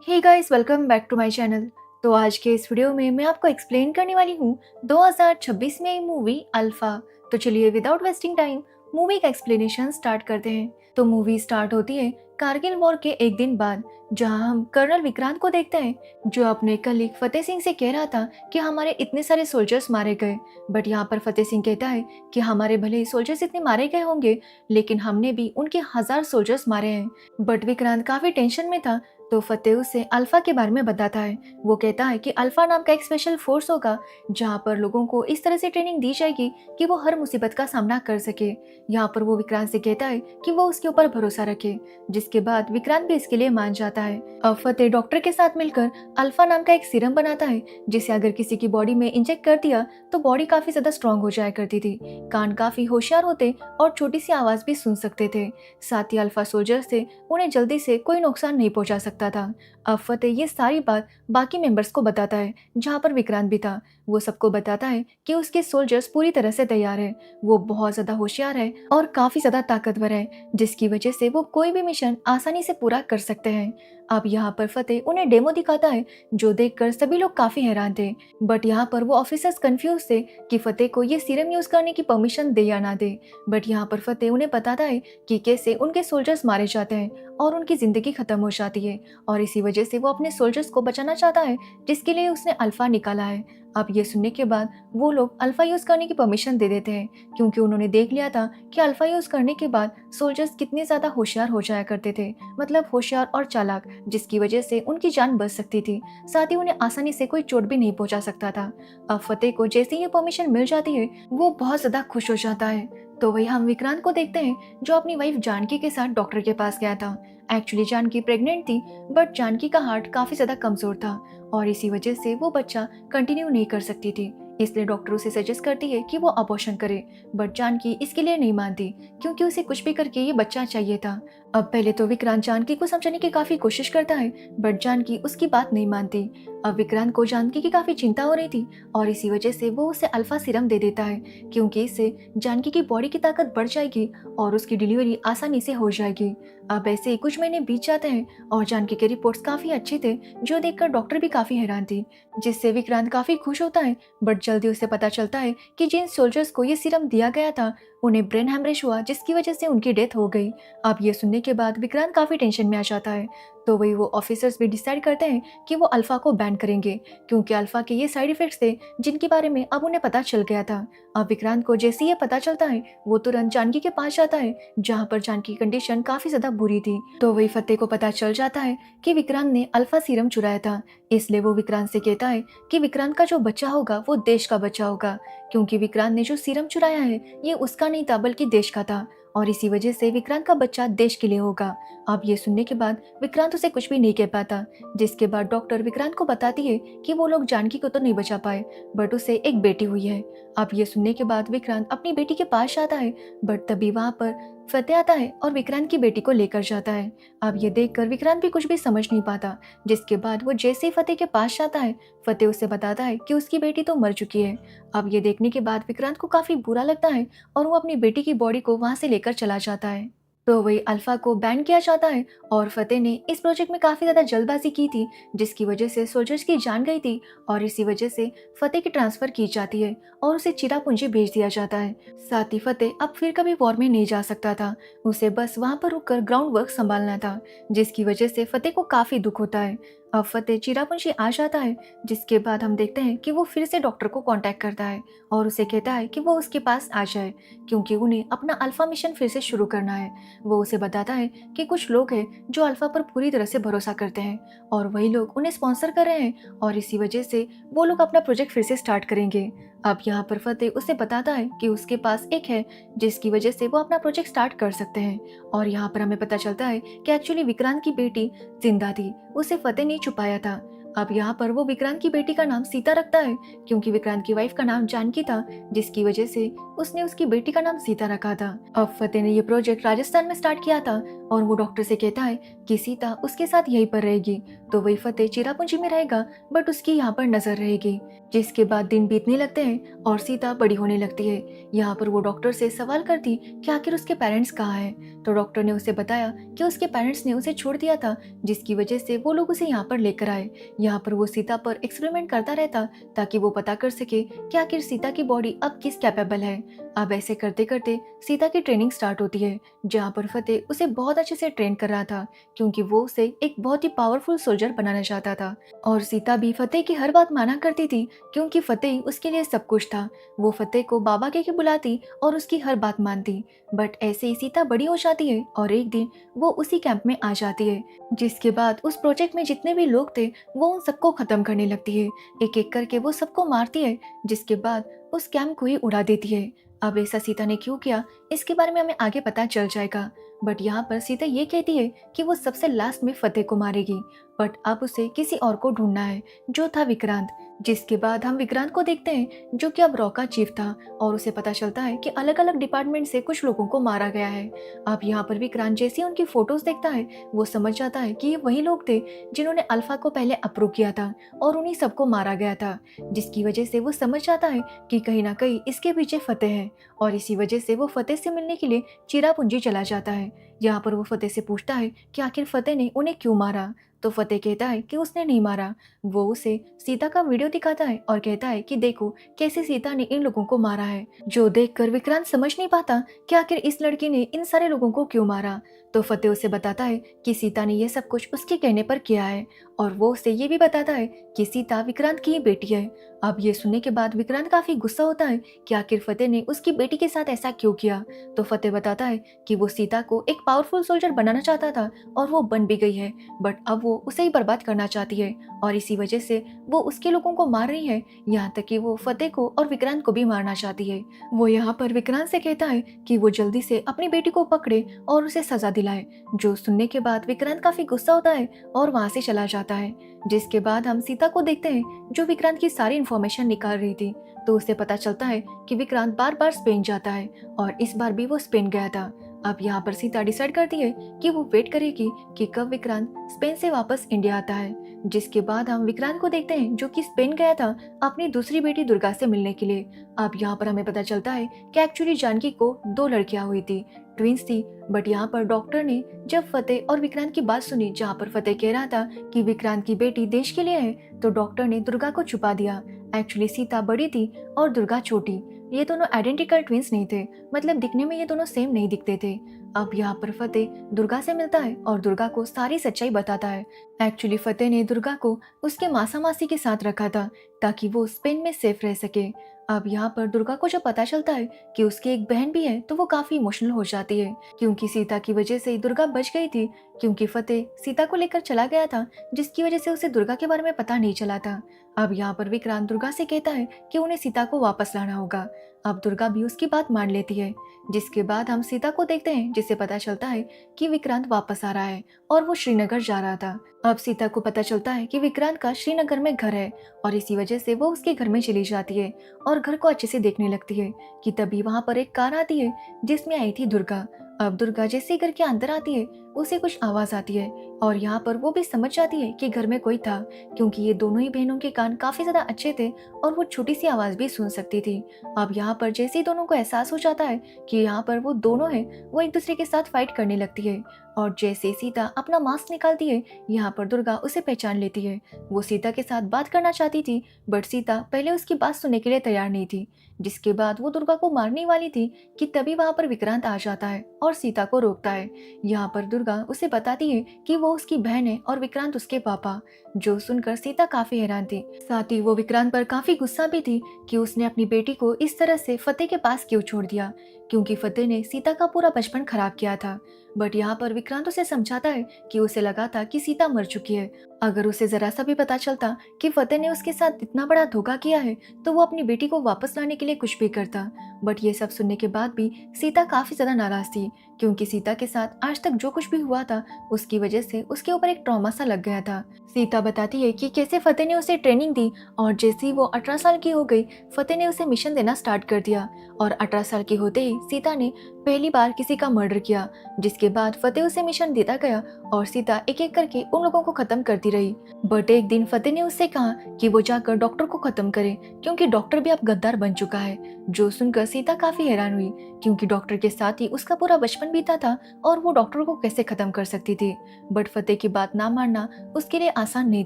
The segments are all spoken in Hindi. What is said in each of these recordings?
Hey guys, welcome back to my channel. तो आज के इस वीडियो में मैं आपको एक्सप्लेन करने वाली हूँ 2026 में आई मूवी अल्फा। तो चलिए विदाउट वेस्टिंग टाइम मूवी का एक्सप्लेनेशन स्टार्ट करते हैं। तो मूवी स्टार्ट होती है कारगिल वॉर के एक दिन बाद, जहां हम कर्नल विक्रांत को देखते हैं जो अपने कलीग फतेह सिंह से कह रहा था कि हमारे इतने सारे सोल्जर्स मारे गए। बट यहाँ पर फतेह सिंह कहता है कि हमारे भले ही सोल्जर्स इतने मारे गए होंगे, लेकिन हमने भी उनके 1000 सोल्जर्स मारे हैं। बट विक्रांत काफी टेंशन में था, तो फतेह उसे अल्फा के बारे में बताता है। वो कहता है कि अल्फा नाम का एक स्पेशल फोर्स होगा जहाँ पर लोगों को इस तरह से ट्रेनिंग दी जाएगी कि वो हर मुसीबत का सामना कर सके। यहाँ पर वो विक्रांत से कहता है कि वो उसके ऊपर भरोसा रखे, जिसके बाद विक्रांत भी इसके लिए मान जाता है। अब फतेह डॉक्टर के साथ मिलकर अल्फा नाम का एक सीरम बनाता है, जिसे अगर किसी की बॉडी में इंजेक्ट कर दिया तो बॉडी काफी ज्यादा स्ट्रांग हो जाया करती थी, कान काफी होशियार होते और छोटी सी आवाज भी सुन सकते थे। साथ ही अल्फा सोल्जर से उन्हें जल्दी से कोई नुकसान नहीं पहुंचा सकता था। अब फतेह ये सारी बात बाकी मेंबर्स को बताता है, जहाँ पर विक्रांत भी था। वो सबको बताता है कि उसके सोल्जर्स पूरी तरह से तैयार है, वो बहुत ज्यादा होशियार है और काफी ज्यादा ताकतवर है, जिसकी वजह से वो कोई भी मिशन आसानी से पूरा कर सकते हैं। अब यहाँ पर फतेह उन्हें डेमो दिखाता है, जो देखकर सभी लोग काफी हैरान थे। बट यहाँ पर वो ऑफिसर्स कंफ्यूज थे कि फतेह को ये सीरम यूज करने की परमिशन दे या ना दे। बट यहाँ पर फतेह उन्हें बताता है कि कैसे उनके सोल्जर्स मारे जाते हैं और उनकी जिंदगी खत्म हो जाती है, और इसी वजह से वो अपने सोल्जर्स को बचाना चाहता है, जिसके लिए उसने अल्फा निकाला है। अब ये सुनने के बाद वो लोग अल्फा यूज करने की परमिशन दे देते हैं, क्योंकि उन्होंने देख लिया था कि अल्फा यूज करने के बाद सोल्जर्स कितने ज्यादा होशियार हो जाया करते थे, मतलब होशियार और चालाक, जिसकी वजह से उनकी जान बच सकती थी। साथ ही उन्हें आसानी से कोई चोट भी नहीं पहुंचा सकता था। अब फतेह को जैसे ही ये परमिशन मिल जाती है, वो बहुत ज्यादा खुश हो जाता है। तो वही हम विक्रांत को देखते हैं, जो अपनी वाइफ जानकी के साथ डॉक्टर के पास गया था। एक्चुअली जानकी प्रेग्नेंट थी, बट जानकी का हार्ट काफी ज्यादा कमजोर था और इसी वजह से वो बच्चा कंटिन्यू नहीं कर सकती थी। इसलिए डॉक्टर उसे सजेस्ट करती है कि वो अबॉर्शन करे, बट जानकी इसके लिए नहीं मानती, क्योंकि उसे कुछ भी करके ये बच्चा चाहिए था। अब पहले तो विक्रांत जानकी को समझाने की काफी कोशिश करता है, बट जानकी उसकी बात नहीं मानती। अब विक्रांत को जानकी की काफी चिंता हो रही थी, और इसी वजह से वो उसे अल्फा सीरम दे देता है, क्योंकि इससे जानकी की बॉडी की ताकत बढ़ जाएगी और उसकी डिलीवरी आसानी से हो जाएगी। अब ऐसे ही कुछ महीने बीत जाते हैं और जानकी के रिपोर्ट्स काफी अच्छे थे, जो देखकर डॉक्टर भी काफी हैरान थी, जिससे विक्रांत काफी खुश होता है। बट जल्दी उसे पता चलता है कि जिन सोल्जर्स को ये सीरम दिया गया था, उन्हें ब्रेन हैमरेज हुआ, जिसकी वजह से उनकी डेथ हो गई। अब ये सुनने के बाद विक्रांत काफी टेंशन में आ जाता है। तो वही वो ऑफिसर्स भी डिसाइड करते हैं कि वो अल्फा को बैन करेंगे, क्योंकि अल्फा के ये साइड इफेक्ट्स थे जिनके बारे में अब उन्हें पता चल गया था। अब विक्रांत को जैसे ये पता चलता है, वो तुरंत जानकी के पास जाता है, जहाँ पर जानकी की कंडीशन काफी ज्यादा बुरी थी। तो वही फतेह को पता चल जाता है कि विक्रांत ने अल्फा सीरम चुराया था, इसलिए वो विक्रांत से कहता है कि विक्रांत का जो बच्चा होगा वो देश का बच्चा होगा, क्योंकि विक्रांत ने जो सीरम चुराया है ये उसका नहीं था बल्कि देश का था, और इसी वजह से विक्रांत का बच्चा देश के लिए होगा। अब ये सुनने के बाद विक्रांत उसे कुछ भी नहीं कह पाता, जिसके बाद डॉक्टर विक्रांत को बताती है कि वो लोग जानकी को तो नहीं बचा पाए, बट उसे एक बेटी हुई है। अब ये सुनने के बाद विक्रांत अपनी बेटी के पास जाता है, बट तभी वहाँ पर फतेह आता है और विक्रांत की बेटी को लेकर जाता है। अब ये देखकर विक्रांत भी कुछ भी समझ नहीं पाता, जिसके बाद वो जैसे ही फतेह के पास जाता है, फतेह उसे बताता है कि उसकी बेटी तो मर चुकी है। अब ये देखने के बाद विक्रांत को काफी बुरा लगता है और वो अपनी बेटी की बॉडी को वहां से लेकर चला जाता है। तो वही अल्फा को बैन किया जाता है, और फतेह ने इस प्रोजेक्ट में काफी ज्यादा जल्दबाजी की थी, जिसकी वजह से सोल्जर्स की जान गई थी, और इसी वजह से फतेह की ट्रांसफर की जाती है और उसे चिरापुंजी भेज दिया जाता है। साथ ही फतेह अब फिर कभी वॉर में नहीं जा सकता था, उसे बस वहां पर रुककर ग्राउंड वर्क संभालना था, जिसकी वजह से फतेह को काफी दुख होता है। अब फतेह चिरापुंजी आ जाता है, जिसके बाद हम देखते हैं कि वो फिर से डॉक्टर को कांटेक्ट करता है और उसे कहता है कि वो उसके पास आ जाए, क्योंकि उन्हें अपना अल्फा मिशन फिर से शुरू करना है। वो उसे बताता है कि कुछ लोग हैं जो अल्फा पर पूरी तरह से भरोसा करते हैं, और वही लोग उन्हें स्पॉन्सर कर रहे हैं, और इसी वजह से वो लोग अपना प्रोजेक्ट फिर से स्टार्ट करेंगे। अब यहाँ पर फतेह उसे बताता है कि उसके पास एक है, जिसकी वजह से वो अपना प्रोजेक्ट स्टार्ट कर सकते हैं। और यहाँ पर हमें पता चलता है कि एक्चुअली विक्रांत की बेटी जिंदा थी, उसे फतेह ने छुपाया था। अब यहाँ पर वो विक्रांत की बेटी का नाम सीता रखता है, क्योंकि विक्रांत की वाइफ का नाम जानकी था, जिसकी वजह से उसने उसकी बेटी का नाम सीता रखा था। अब फतेह ने ये प्रोजेक्ट राजस्थान में स्टार्ट किया था, और वो डॉक्टर से कहता है कि सीता उसके साथ यहीं पर रहेगी। तो वही फतेह चिरापुंजी में रहेगा, बट उसकी यहाँ पर नजर रहेगी। जिसके बाद दिन बीतने लगते हैं और सीता बड़ी होने लगती है। यहाँ पर वो डॉक्टर से सवाल करती कि आखिर उसके पेरेंट्स कहाँ हैं। तो डॉक्टर ने उसे बताया कि उसके पेरेंट्स ने उसे छोड़ दिया था, जिसकी वजह से वो लोग उसे यहाँ पर लेकर आए। यहाँ पर वो सीता पर एक्सपेरिमेंट करता रहता ताकि वो पता कर सके कि आखिर सीता की बॉडी अब किस कैपेबल है। अब ऐसे करते करते सीता की ट्रेनिंग स्टार्ट होती है, जहाँ पर फतेह उसे बहुत अच्छे से ट्रेन कर रहा था, क्योंकि वो उसे एक बहुत ही पावरफुल सोल्जर बनाना चाहता था। और सीता भी फतेह की हर बात माना करती थी, क्योंकि फतेह उसके लिए सब कुछ था। वो फतेह को बाबा के बुलाती और उसकी हर बात मानती। बट ऐसे ही सीता बड़ी हो जाती है और एक दिन वो उसी कैंप में आ जाती है। जिसके बाद उस प्रोजेक्ट में जितने भी लोग थे वो उन सबको खत्म करने लगती है। एक एक करके वो सबको मारती है, जिसके बाद उस कैंप को ही उड़ा देती है। अब ऐसा सीता ने क्यों किया, इसके बारे में हमें आगे पता चल जाएगा। बट यहाँ पर सीता ये कहती है कि वो सबसे लास्ट में फतेह को मारेगी, बट अब उसे किसी और को ढूंढना है, जो था विक्रांत। जिसके बाद हम विक्रांत को देखते हैं, जो कि अब रॉ का चीफ था, और उसे पता चलता है कि अलग अलग डिपार्टमेंट से कुछ लोगों को मारा गया है। अब यहाँ पर विक्रांत जैसे ही उनकी फोटोज देखता है, वो समझ जाता है कि ये वही लोग थे जिन्होंने अल्फा को पहले अप्रूव किया था और उन्हीं सबको मारा गया था। जिसकी वजह से वो समझ जाता है कि कहीं ना कहीं इसके पीछे फतेह है, और इसी वजह से वो फतेह से मिलने के लिए चिरापुंजी चला जाता है। यहाँ पर वो फतेह से पूछता है कि आखिर फतेह ने उन्हें क्यों मारा। तो फतेह कहता है कि उसने नहीं मारा। वो उसे सीता का वीडियो दिखाता है और कहता है कि देखो कैसे सीता ने इन लोगों को मारा है, जो देखकर विक्रांत समझ नहीं पाता कि आखिर इस लड़की ने इन सारे लोगों को क्यों मारा। तो फतेह उसे बताता है कि सीता ने यह सब कुछ उसके कहने पर किया है, और वो उसे ये भी बताता है कि सीता विक्रांत की ही बेटी है। अब ये सुनने के बाद विक्रांत काफी गुस्सा होता है कि आखिर फतेह ने उसकी बेटी के साथ ऐसा क्यों किया। तो फतेह बताता है कि वो सीता को एक पावरफुल सोल्जर बनाना चाहता था, और वो बन भी गई है, बट अब वो उसे ही बर्बाद करना चाहती है, और इसी वजह से वो उसके लोगों को मार रही है। यहाँ तक कि वो फतेह को और विक्रांत को भी मारना चाहती है। वो यहाँ पर विक्रांत से कहता है कि वो जल्दी से अपनी बेटी को पकड़े और उसे सजा दिलाए। जो सुनने के बाद विक्रांत काफी गुस्सा होता है और वहां से चला जाता है। जिसके बाद हम सीता को देखते हैं, जो विक्रांत की सारी इन्फॉर्मेशन निकाल रही थी। तो उसे पता चलता है कि विक्रांत बार बार स्पेन जाता है, और इस बार भी वो स्पेन गया था। अब यहाँ पर सीता डिसाइड करती है कि वो वेट करेगी कि कब विक्रांत स्पेन से वापस इंडिया आता है। जिसके बाद हम विक्रांत को देखते हैं, जो कि स्पेन गया था अपनी दूसरी बेटी दुर्गा से मिलने के लिए। अब यहाँ पर हमें पता चलता है कि एक्चुअली जानकी को 2 लड़कियां हुई थी, ट्विंस थी। बट यहाँ पर डॉक्टर ने जब फतेह और विक्रांत की बात सुनी, जहाँ पर फतेह कह रहा था कि विक्रांत की बेटी देश के लिए है, तो डॉक्टर ने दुर्गा को छुपा दिया। एक्चुअली सीता बड़ी थी और दुर्गा छोटी। ये दोनों आइडेंटिकल ट्विंस नहीं थे, मतलब दिखने में ये दोनों सेम नहीं दिखते थे। अब यहाँ पर फतेह दुर्गा से मिलता है और दुर्गा को सारी सच्चाई बताता है। एक्चुअली फतेह ने दुर्गा को उसके मासा मासी के साथ रखा था, ताकि वो स्पेन में सेफ रह सके। अब यहाँ पर दुर्गा को जब पता चलता है कि उसकी एक बहन भी है, तो वो काफी इमोशनल हो जाती है, क्योंकि सीता की वजह से दुर्गा बच गई थी, क्योंकि फतेह सीता को लेकर चला गया था, जिसकी वजह से उसे दुर्गा के बारे में पता नहीं चला था। अब यहाँ पर विक्रांत दुर्गा से कहता है कि उन्हें सीता को वापस लाना होगा। अब दुर्गा भी उसकी बात मान लेती है। जिसके बाद हम सीता को देखते हैं, जिससे पता चलता है कि विक्रांत वापस आ रहा है और वो श्रीनगर जा रहा था। अब सीता को पता चलता है कि विक्रांत का श्रीनगर में घर है, और इसी वजह से वो उसके घर में चली जाती है और घर को अच्छे से देखने लगती है कि तभी वहां पर एक कार आती है, जिसमें आई थी दुर्गा। अब दुर्गा जैसे ही घर के अंदर आती है, उसे कुछ आवाज आती है, और यहाँ पर वो भी समझ जाती है कि घर में कोई था, क्योंकि ये दोनों ही बहनों के कान काफी ज्यादा अच्छे थे और वो छोटी सी आवाज भी सुन सकती थी। अब यहाँ पर जैसे ही दोनों को एहसास हो जाता है कि यहाँ पर वो दोनों हैं, वो एक दूसरे के साथ फाइट करने लगती है। और जैसे सीता अपना मास्क निकालती है, यहाँ पर दुर्गा उसे पहचान लेती है। वो सीता के साथ बात करना चाहती थी, बट सीता पहले उसकी बात सुनने के लिए तैयार नहीं थी। जिसके बाद वो दुर्गा को मारने वाली थी कि तभी वहां पर विक्रांत आ जाता है और सीता को रोकता है। यहाँ पर दुर्गा उसे बताती है कि वो उसकी बहन है और विक्रांत उसके पापा। जो सुनकर सीता काफी हैरान थी, साथ ही वो विक्रांत पर काफी गुस्सा भी थी कि उसने अपनी बेटी को इस तरह से फतेह के पास क्यों छोड़ दिया, क्योंकि फतेह ने सीता का पूरा बचपन खराब किया था। बट यहाँ पर विक्रांत उसे समझाता है कि उसे लगा था कि सीता मर चुकी है, अगर उसे जरा सा भी पता चलता कि फतेह ने उसके साथ इतना बड़ा धोखा किया है तो वो अपनी बेटी को वापस लाने के लिए कुछ भी करता। बट ये सब सुनने के बाद भी सीता काफी ज्यादा नाराज थी, क्योंकि सीता के साथ आज तक जो कुछ भी हुआ था उसकी वजह से उसके ऊपर एक ट्रॉमा सा लग गया था। सीता बताती है कि कैसे फतेह ने उसे ट्रेनिंग दी और जैसे ही वो 18 साल की हो गई फतेह ने उसे मिशन देना स्टार्ट कर दिया और 18 साल की होते ही सीता ने पहली बार किसी का मर्डर किया, जिसके बाद फतेह उसे मिशन देता गया और सीता एक एक करके उन लोगों को खत्म करती रही। बट एक दिन फतेह ने उससे कहा कि वो जाकर डॉक्टर को खत्म करे, क्योंकि डॉक्टर भी अब गद्दार बन चुका है। जो सुनकर सीता काफी हैरान हुई, क्योंकि डॉक्टर के साथ ही उसका पूरा बचपन बीता था और वो डॉक्टर को कैसे खत्म कर सकती थी। बट फतेह की बात ना मानना उसके लिए आसान नहीं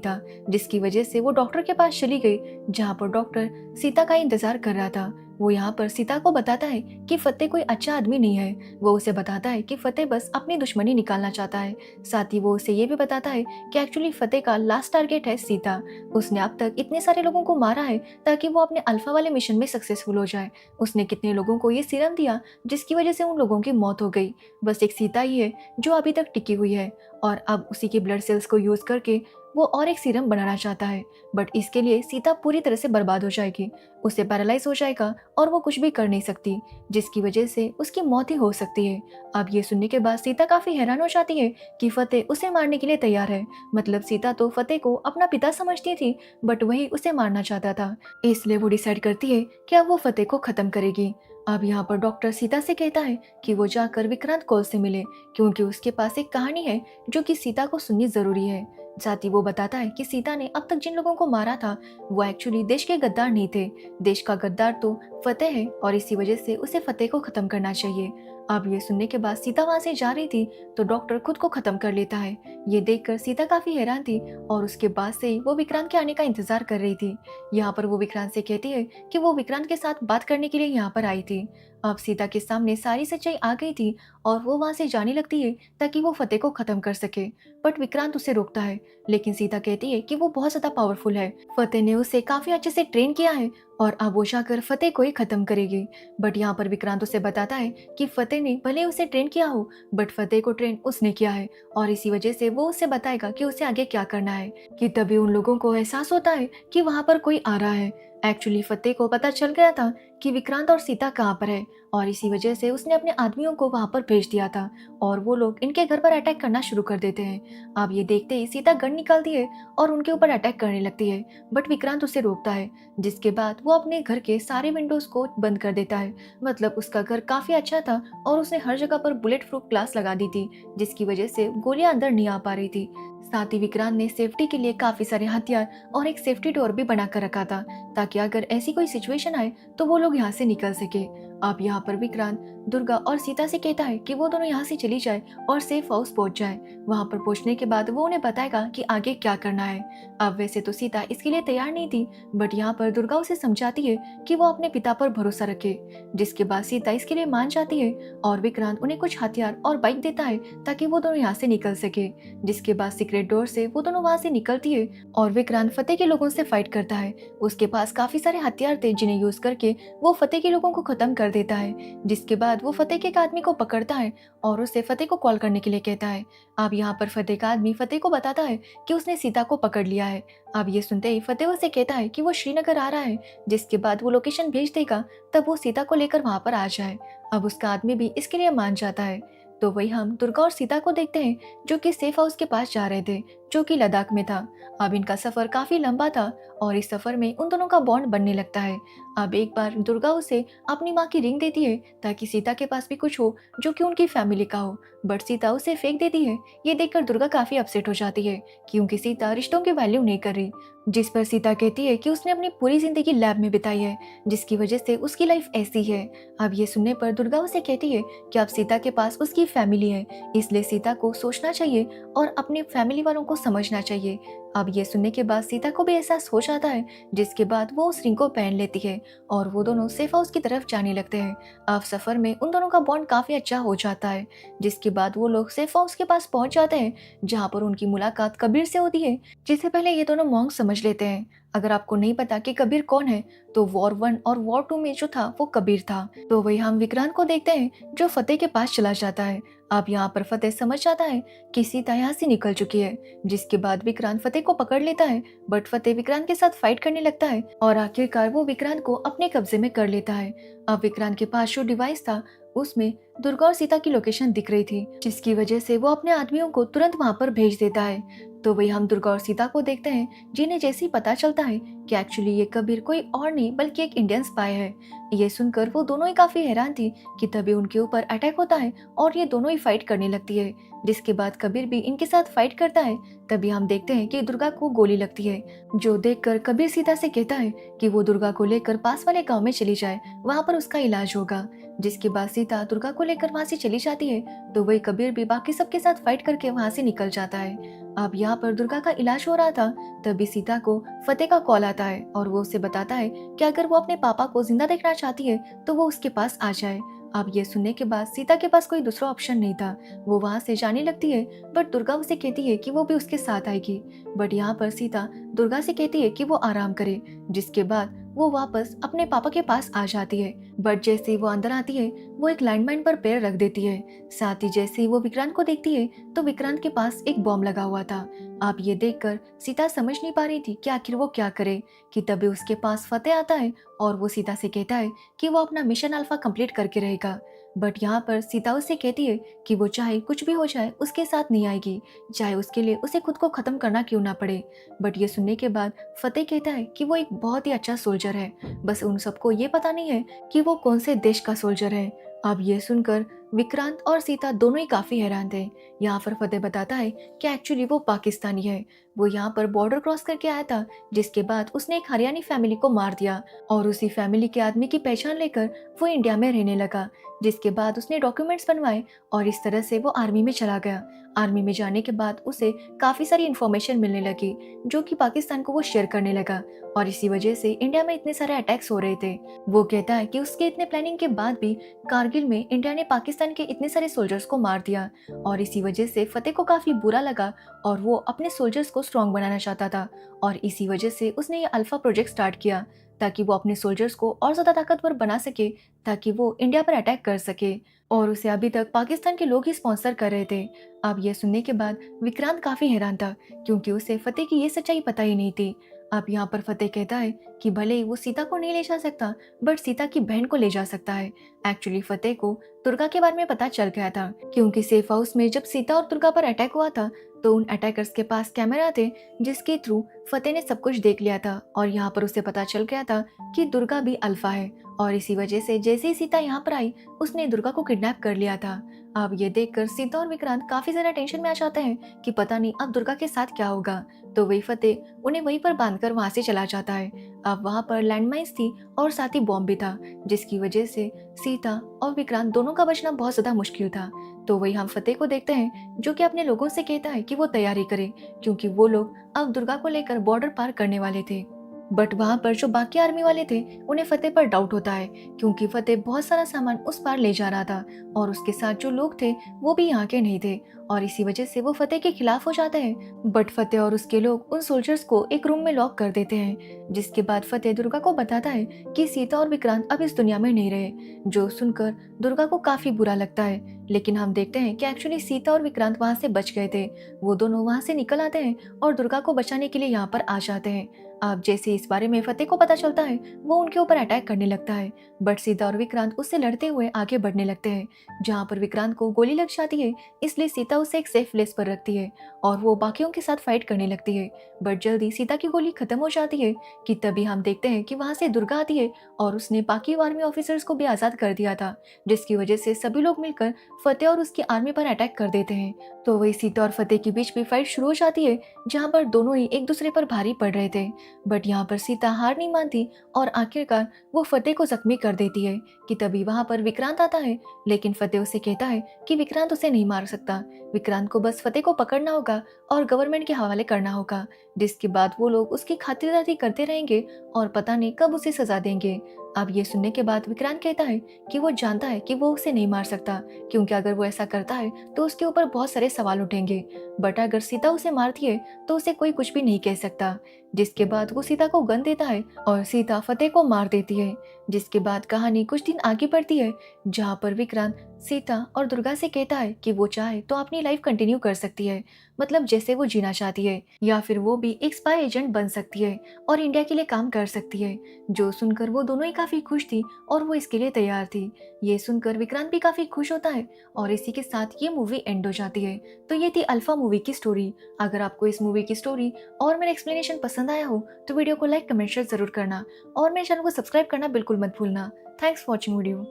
था, जिसकी वजह से वो डॉक्टर के पास चली गई, जहाँ पर डॉक्टर सीता का इंतजार कर रहा था। वो यहाँ पर सीता को बताता है कि फतेह कोई अच्छा आदमी नहीं है। वो उसे बताता है कि फतेह बस अपनी दुश्मनी निकालना चाहता है। साथ ही वो उसे ये भी बताता है कि एक्चुअली फतेह का लास्ट टारगेट है सीता। उसने अब तक इतने सारे लोगों को मारा है ताकि वो अपने अल्फा वाले मिशन में सक्सेसफुल हो जाए। उसने कितने लोगों को ये सीरम दिया जिसकी वजह से उन लोगों की मौत हो गई। बस एक सीता ही है जो अभी तक टिकी हुई है और अब उसी के ब्लड सेल्स को यूज करके वो और एक सीरम बनाना चाहता है। बट इसके लिए सीता पूरी तरह से बर्बाद हो जाएगी, उसे पैरालाइज हो जाएगा और वो कुछ भी कर नहीं सकती, जिसकी वजह से उसकी मौत ही हो सकती है। अब ये सुनने के बाद सीता काफी हैरान हो जाती है कि फतेह उसे मारने के लिए तैयार है। मतलब सीता तो फतेह को अपना पिता समझती थी, बट वही उसे मारना चाहता था। इसलिए वो डिसाइड करती है कि अब वो फतेह को खत्म करेगी। अब यहाँ पर डॉक्टर सीता से कहता है कि वो जाकर विक्रांत कौल से मिले, क्योंकि उसके पास एक कहानी है जो कि सीता को सुननी जरूरी है। साथ ही वो बताता है कि सीता ने अब तक जिन लोगों को मारा था वो एक्चुअली देश के गद्दार नहीं थे। देश का गद्दार तो फतेह है और इसी वजह से उसे फतेह को खत्म करना चाहिए। अब ये सुनने के बाद सीता वहां से जा रही थी तो डॉक्टर खुद को खत्म कर लेता है। ये देखकर सीता काफी हैरान थी और उसके बाद से ही वो विक्रांत के आने का इंतजार कर रही थी। यहाँ पर वो विक्रांत से कहती है कि वो विक्रांत के साथ बात करने के लिए यहाँ पर आई थी। अब सीता के सामने सारी सच्चाई आ गई थी और वो वहां से जाने लगती है ताकि वो फतेह को खत्म कर सके। बट विक्रांत उसे रोकता है, लेकिन सीता कहती है कि वो बहुत ज्यादा पावरफुल है, फतेह ने उसे काफी अच्छे से ट्रेन किया है और अब वो जाकर फतेह को ही खत्म करेगी। बट यहाँ पर विक्रांत उसे बताता है कि फतेह ने भले उसे ट्रेन किया हो बट फतेह को ट्रेन उसने किया है और इसी वजह से वो उसे बताएगा कि उसे आगे क्या करना है। कि तभी उन लोगों को एहसास होता है कि वहाँ पर कोई आ रहा है। एक्चुअली फतेह को पता चल गया था कि विक्रांत और सीता कहाँ पर है और इसी वजह से उसने अपने आदमियों को वहां पर भेज दिया था और वो लोग इनके घर पर अटैक करना शुरू कर देते हैं। अब ये देखते ही सीता गन निकालती है और उनके ऊपर अटैक करने लगती है, बट विक्रांत उसे रोकता है, जिसके बाद वो अपने घर के सारे विंडोज को बंद कर देता है। मतलब उसका घर काफी अच्छा था और उसने हर जगह पर बुलेट प्रूफ ग्लास लगा दी थी, जिसकी वजह से गोलियां अंदर नहीं आ पा रही थी। साथ ही विक्रांत ने सेफ्टी के लिए काफी सारे हथियार और एक सेफ्टी डोर भी बना कर रखा था, ताकि अगर ऐसी कोई सिचुएशन आए तो वो लोग यहाँ से निकल सके। अब यहाँ पर विक्रांत दुर्गा और सीता से कहता है कि वो दोनों यहाँ से चली जाए और सेफ हाउस पहुंच जाए। वहां पर पहुंचने के बाद वो उन्हें बताएगा कि आगे क्या करना है। अब वैसे तो सीता इसके लिए तैयार नहीं थी, बट यहाँ पर दुर्गा उसे समझाती है कि वो अपने पिता पर भरोसा रखे, जिसके बाद सीता इसके लिए मान जाती है और विक्रांत उन्हें कुछ हथियार और बाइक देता है ताकि वो दोनों यहाँ से निकल सके। जिसके बाद सीक्रेट डोर से वो दोनों वहां से निकलती है और विक्रांत फतेह के लोगों से फाइट करता है। उसके पास काफी सारे हथियार थे जिन्हें यूज करके वो फतेह के लोगों को खत्म कर देता है। जिसके बाद वो फतेह के एक आदमी को पकड़ता है और उसे फतेह को कॉल करने के लिए कहता है। अब यहाँ पर फतेह का आदमी फतेह को बताता है कि उसने सीता को पकड़ लिया है। अब ये सुनते ही फतेह उसे कहता है कि वो श्रीनगर आ रहा है, जिसके बाद वो लोकेशन भेज देगा तब वो सीता को लेकर वहां पर आ जाए। अब उसका आदमी भी इसके लिए मान जाता है। तो वही हम दुर्गा और सीता को देखते हैं जो कि सेफ हाउस के पास जा रहे थे, जो कि लद्दाख में था। अब इनका सफर काफी लंबा था और इस सफर में उन दोनों का बॉन्ड बनने लगता है। अब एक बार दुर्गा उसे अपनी माँ की रिंग देती है ताकि सीता के पास भी कुछ हो जो कि उनकी फैमिली का हो, बट सीता उसे फेंक देती है। ये देखकर दुर्गा काफी अपसेट हो जाती है क्योंकि सीता रिश्तों की वैल्यू नहीं कर रही। जिस पर सीता कहती है कि उसने अपनी पूरी जिंदगी लैब में बिताई है, जिसकी वजह से उसकी लाइफ ऐसी है। अब ये सुनने पर दुर्गा उसे कहती है कि अब सीता के पास उसकी फैमिली है, इसलिए सीता को सोचना चाहिए और अपने फैमिली वालों को समझना चाहिए। अब ये सुनने के बाद सीता को भी एहसास हो जाता है, जिसके बाद वो उस रिंग को पहन लेती है और वो दोनों सेफ हाउस की तरफ जाने लगते हैं। अब सफर में उन दोनों का बॉन्ड काफी अच्छा हो जाता है। जिसके बाद वो लोग सेफ हाउस के पास पहुंच जाते हैं, जहाँ पर उनकी मुलाकात कबीर से होती है, जिसे पहले ये दोनों मॉन्क समझ लेते हैं। अगर आपको नहीं पता कि कबीर कौन है, तो वॉर 1 और वॉर 2 में जो था वो कबीर था। तो वही हम विक्रांत को देखते हैं जो फतेह के पास चला जाता है। अब यहाँ पर फतेह समझ जाता है कि सीता यहाँ से निकल चुकी है, जिसके बाद विक्रांत फतेह को पकड़ लेता है। बट फतेह विक्रांत के साथ फाइट करने लगता है और आखिरकार वो विक्रांत को अपने कब्जे में कर लेता है। अब विक्रांत के पास जो डिवाइस था उसमें दुर्गा और सीता की लोकेशन दिख रही थी, जिसकी वजह से वो अपने आदमियों को तुरंत वहां पर भेज देता है। तो वही हम दुर्गा और सीता को देखते हैं, जिन्हें जैसे ही पता चलता है कि एक्चुअली ये कबीर कोई और नहीं बल्कि एक इंडियन स्पाई है। ये सुनकर वो दोनों ही काफी हैरान थी कि तभी उनके ऊपर अटैक होता है और ये दोनों ही फाइट करने लगती है, जिसके बाद कबीर भी इनके साथ फाइट करता है। तभी हम देखते हैं कि दुर्गा को गोली लगती है, जो देखकर कबीर सीता से कहता है कि वो दुर्गा को लेकर पास वाले गांव में चली जाए, वहां पर उसका इलाज होगा। जिसके बाद सीता दुर्गा को लेकर वहां से चली जाती है। तो वही कबीर भी बाकी सबके साथ फाइट करके वहां से निकल जाता है। अब यहाँ पर दुर्गा का इलाज हो रहा था, तभी सीता को फतेह का कॉल आता है और वो उसे बताता है कि अगर वो अपने पापा को जिंदा देखना चाहती है तो वो उसके पास आ जाए। अब ये सुनने के बाद सीता के पास कोई दूसरा ऑप्शन नहीं था, वो वहां से जाने लगती है। बट दुर्गा उसे कहती है कि वो भी उसके साथ आएगी। बट यहाँ पर सीता दुर्गा से कहती है कि वो आराम करे, जिसके बाद वो वापस अपने पापा के पास आ जाती है। बट जैसे ही वो अंदर आती है, वो एक लैंडमाइन पर पैर रख देती है। साथ ही जैसे ही वो विक्रांत को देखती है तो विक्रांत के पास एक बॉम्ब लगा हुआ था। आप ये देखकर सीता समझ नहीं पा रही थी कि आखिर वो क्या करे, कि तभी उसके पास फतेह आता है और वो सीता से कहता है कि वो अपना मिशन अल्फा कंप्लीट करके रहेगा। बट यहाँ पर सीता उससे कहती है कि वो चाहे कुछ भी हो जाए उसके साथ नहीं आएगी, चाहे उसके लिए उसे खुद को खत्म करना क्यों ना पड़े। बट ये सुनने के बाद फतेह कहता है कि वो एक बहुत ही अच्छा सोल्जर है, बस उन सबको ये पता नहीं है कि वो कौन से देश का सोल्जर है। अब ये सुनकर विक्रांत और सीता दोनों ही काफी हैरान थे। यहाँ पर फतेह बताता है कि एक्चुअली वो पाकिस्तानी है, वो यहाँ पर बॉर्डर क्रॉस करके आया था, जिसके बाद उसने एक हरियाणी फैमिली को मार दिया और उसी फैमिली के आदमी की पहचान लेकर वो इंडिया में रहने लगा। जिसके बाद उसने डॉक्यूमेंट्स बनवाए और इस तरह से वो आर्मी में चला गया। आर्मी में जाने के बाद उसे काफी सारी इन्फॉर्मेशन मिलने लगी, जो कि पाकिस्तान को वो शेयर करने लगा और इसी वजह से इंडिया में इतने सारे अटैक्स हो रहे थे। वो कहता है कि उसके इतने प्लानिंग के बाद भी कारगिल में इंडिया ने पाकिस्तान के इतने सारे सोल्जर्स को मार दिया और इसी वजह से फतेह को काफी बुरा लगा और वो अपने सोल्जर्स को स्ट्रॉन्ग बनाना चाहता था और इसी वजह से उसने ये अल्फा प्रोजेक्ट स्टार्ट किया, ताकि वो अपने सोल्जर्स को और ज्यादा ताकतवर बना सके, ताकि वो इंडिया पर अटैक कर सके। और उसे अभी तक पाकिस्तान के लोग ही स्पॉन्सर कर रहे थे। अब यह सुनने के बाद विक्रांत काफी हैरान था, क्योंकि उसे फतेह की ये सच्चाई पता ही नहीं थी। अब यहाँ पर फतेह कहता है कि भले ही वो सीता को नहीं ले जा सकता, बट सीता की बहन को ले जा सकता है। एक्चुअली फतेह को दुर्गा के बारे में पता चल गया था, क्योंकि सेफ हाउस में जब सीता और दुर्गा पर अटैक हुआ था तो उन अटैकर्स के पास कैमरा थे, जिसके थ्रू फतेह ने सब कुछ देख लिया था और यहाँ पर उसे पता चल गया था कि दुर्गा भी अल्फा है और इसी वजह से जैसे ही सीता यहाँ पर आई उसने दुर्गा को किडनैप कर लिया था। अब ये देखकर सीता और विक्रांत काफी ज्यादा टेंशन में आ जाते हैं कि पता नहीं अब दुर्गा के साथ क्या होगा। तो वही फतेह उन्हें वहीं पर बांधकर वहां से चला जाता है। अब वहां पर लैंडमाइंस थी और साथ ही बॉम्ब भी था, जिसकी वजह से सीता और विक्रांत दोनों का बचना बहुत ज्यादा मुश्किल था। तो वही हम फतेह को देखते हैं, जो कि अपने लोगों से कहता है कि वो तैयारी करें, क्योंकि वो लोग अब दुर्गा को लेकर बॉर्डर पार करने वाले थे। बट वहां पर जो बाकी आर्मी वाले थे उन्हें फतेह पर डाउट होता है, क्योंकि फतेह बहुत सारा सामान उस पार ले जा रहा था और उसके साथ जो लोग थे वो भी यहाँ के नहीं थे और इसी वजह से वो फतेह के खिलाफ हो जाते हैं। बट फतेह और उसके लोग उन सोल्जर्स को एक रूम में लॉक कर देते हैं, जिसके बाद फतेह दुर्गा को बताता है कि सीता और विक्रांत अब इस दुनिया में नहीं रहे, जो सुनकर दुर्गा को काफी बुरा लगता है। लेकिन हम देखते हैं कि एक्चुअली सीता और विक्रांत वहां से बच गए थे। वो दोनों वहां से निकल आते हैं और दुर्गा को बचाने के लिए यहाँ पर आ जाते हैं। अब जैसे इस बारे में फतेह को पता चलता है वो उनके ऊपर अटैक करने लगता है, बट सीता और विक्रांत उससे लड़ते हुए आगे बढ़ने लगते हैं। जहाँ पर विक्रांत को गोली लग जाती है, इसलिए सीता उसे एक सेफ प्लेस पर रखती है और वो बाकियों के साथ फाइट करने लगती है। बट जल्दी सीता की गोली खत्म हो जाती है कि तभी हम देखते हैं कि वहां से दुर्गा आती है और उसने बाकी आर्मी ऑफिसर्स को भी आजाद कर दिया था, जिसकी वजह से सभी लोग मिलकर फतेह और उसकी आर्मी पर अटैक कर देते हैं। तो वही सीता और फतेह के बीच भी फाइट शुरू हो जाती है, जहाँ पर दोनों ही एक दूसरे पर भारी पड़ रहे थे। बट यहाँ पर सीता हार नहीं मानती और आखिरकार वो फतेह को जख्मी कर देती है कि तभी वहां पर विक्रांत आता है। लेकिन फतेह उसे कहता है कि विक्रांत उसे नहीं मार सकता, विक्रांत को बस फतेह को पकड़ना होगा और गवर्नमेंट के हवाले करना होगा, जिसके बाद वो लोग उसकी खातिरदारी करते रहेंगे और पता नहीं कब उसे सजा देंगे। अब ये सुनने के बाद विक्रांत कहता है कि वो जानता है कि वो उसे नहीं मार सकता, क्योंकि अगर वो ऐसा करता है तो उसके ऊपर बहुत सारे सवाल उठेंगे। बट अगर सीता उसे मारती है तो उसे कोई कुछ भी नहीं कह सकता। जिसके बाद वो सीता को गन देता है और सीता फतेह को मार देती है। जिसके बाद कहानी कुछ दिन आगे बढ़ती है, जहाँ पर विक्रांत सीता और दुर्गा से कहता है कि वो चाहे तो अपनी लाइफ कंटिन्यू कर सकती है, मतलब जैसे वो जीना चाहती है, या फिर वो भी एक स्पाई एजेंट बन सकती है और इंडिया के लिए काम कर सकती है। जो सुनकर वो दोनों ही काफी खुश थी और वो इसके लिए तैयार थी। ये सुनकर विक्रांत भी काफी खुश होता है और इसी के साथ ये मूवी एंड हो जाती है। तो ये थी अल्फा मूवी की स्टोरी। अगर आपको इस मूवी की स्टोरी और मेरा एक्सप्लेनेशन पसंद आया हो तो वीडियो को लाइक कमेंट शेयर जरूर करना और मेरे चैनल को सब्सक्राइब करना बिल्कुल मत भूलना। Thanks for watching video.